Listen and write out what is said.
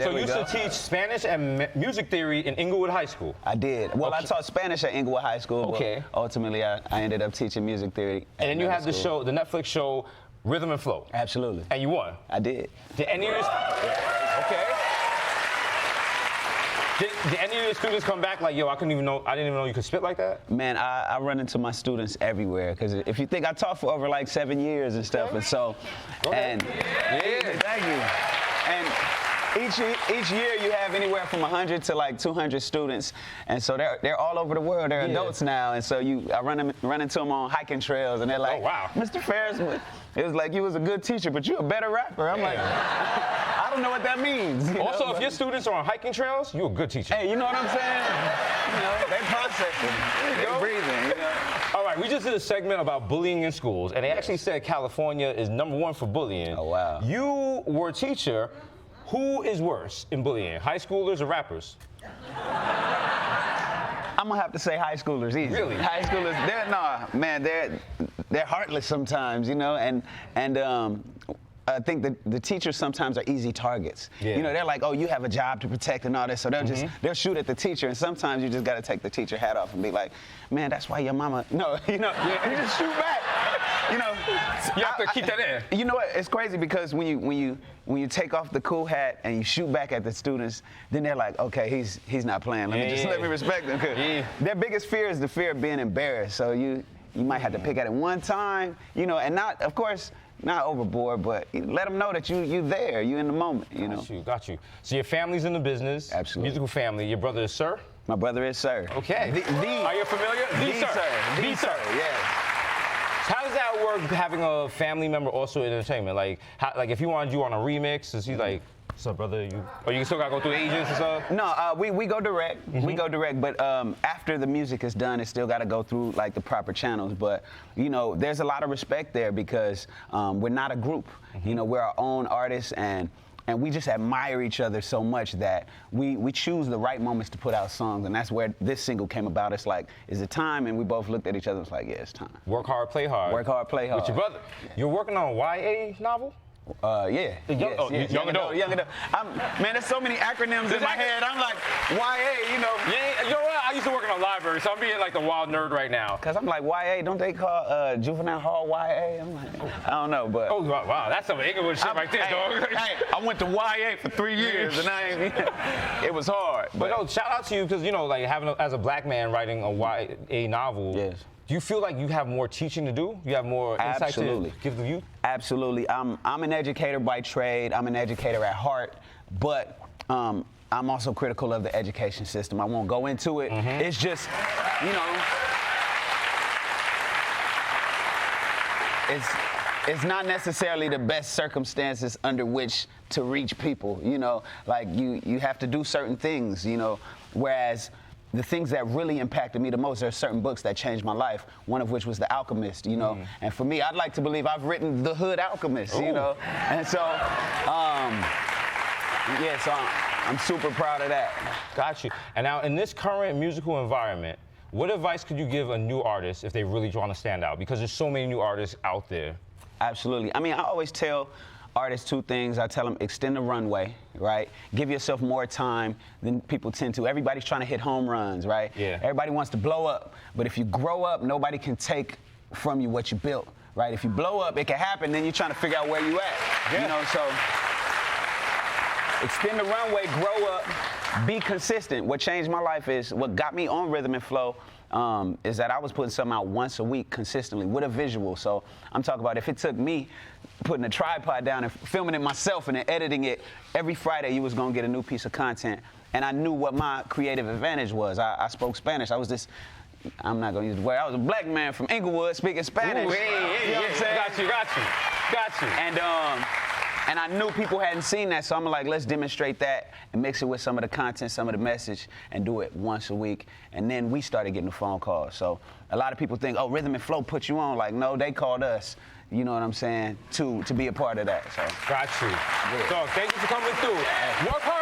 So you used to teach Spanish and music theory in Inglewood High School? I did. Well, I taught Spanish at Inglewood High School, but ultimately I ended up teaching music theory. And then you had the show, the Netflix show, Rhythm and Flow. Absolutely. And you won? I did. Did any of your... Okay. Did any of your students come back like, yo, I didn't even know you could spit like that? Man, I run into my students everywhere, because if you think, I taught for over like 7 years and stuff, and so, and thank you. And each year you have anywhere from 100 to like 200 students, and so they're all over the world. They're adults now, and so I run into them on hiking trails, and they're like, oh, wow. Mr. Ferris, it was like, you was a good teacher, but you're a better rapper. I'm like, I don't know what that means. Also, if your students are on hiking trails, you're a good teacher. Hey, you know what I'm saying? They processing, they breathing. All right, we just did a segment about bullying in schools, and they actually said California is #1 for bullying. Oh, wow. You were a teacher. Who is worse in bullying, high schoolers or rappers? I'm gonna have to say high schoolers, easy. Really? High schoolers, they're heartless sometimes, and I think the teachers sometimes are easy targets. Yeah. They're like, oh, you have a job to protect and all this, so they'll shoot at the teacher, and sometimes you just gotta take the teacher hat off and be like, man, that's why your mama, you just shoot back. You have to keep that in. You know what? It's crazy because when you take off the cool hat and you shoot back at the students, then they're like, okay, he's not playing. Let me respect him. Their biggest fear is the fear of being embarrassed. So you might have to pick at it one time, and not, of course, not overboard, but let them know that you there, you in the moment, Got you. So your family's in the business. Absolutely. Musical family. Your brother is Sir? My brother is Sir. Okay. Are you familiar? The Sir. The Sir, yes. How does that work, having a family member also in entertainment? Like if he wanted you on a remix, is he like, what's up, brother? You still gotta go through agents and stuff? No, we go direct. We go direct, but after the music is done, it still gotta go through like the proper channels. But there's a lot of respect there because we're not a group. We're our own artists, and we just admire each other so much that we choose the right moments to put out songs, and that's where this single came about. It's like, is it time? And we both looked at each other and was like, yeah, it's time. Work hard, play hard. Work hard, play hard. With your brother. You're working on a YA novel? Yeah. Young adult. Young adult. Man, there's so many acronyms in my head. I'm like, YA, Yeah, you know what? I used to work in a library, so I'm being like the wild nerd right now. Because I'm like, YA, don't they call juvenile hall YA? I'm like, I don't know, but. Oh, wow, that's some Inglewood shit right there, dog. Hey, I went to YA for 3 years, and it was hard. But no, shout out to you, because, like, as a black man writing a YA novel. Yes. Do you feel like you have more teaching to do? You have more insight to give the youth? Absolutely. I'm an educator by trade. I'm an educator at heart, but I'm also critical of the education system. I won't go into it. It's just, it's not necessarily the best circumstances under which to reach people. Like you have to do certain things. Whereas the things that really impacted me the most, there are certain books that changed my life, one of which was The Alchemist, And for me, I'd like to believe I've written The Hood Alchemist, And so, so I'm super proud of that. Got you. And now, in this current musical environment, what advice could you give a new artist if they really want to stand out? Because there's so many new artists out there. Absolutely. I mean, I always tell artists 2 things. I tell them, extend the runway, right? Give yourself more time than people tend to. Everybody's trying to hit home runs, right? Yeah. Everybody wants to blow up. But if you grow up, nobody can take from you what you built, right? If you blow up, it can happen, then you're trying to figure out where you at. Yeah. So extend the runway, grow up, be consistent. What changed my life is, what got me on Rhythm and Flow is that I was putting something out once a week consistently with a visual. So I'm talking about, if it took me putting a tripod down and filming it myself and then editing it, every Friday you was gonna get a new piece of content. And I knew what my creative advantage was. I spoke Spanish. I was this, I'm not gonna use the word, I was a black man from Inglewood speaking Spanish. Ooh, you know what I'm saying? Got you. And I knew people hadn't seen that, so I'm like, let's demonstrate that and mix it with some of the content, some of the message, and do it once a week. And then we started getting the phone calls. So a lot of people think, oh, Rhythm and Flow put you on. Like, no, they called us, you know what I'm saying, to be a part of that. So. Got you. Yeah. So thank you for coming through. Work hard.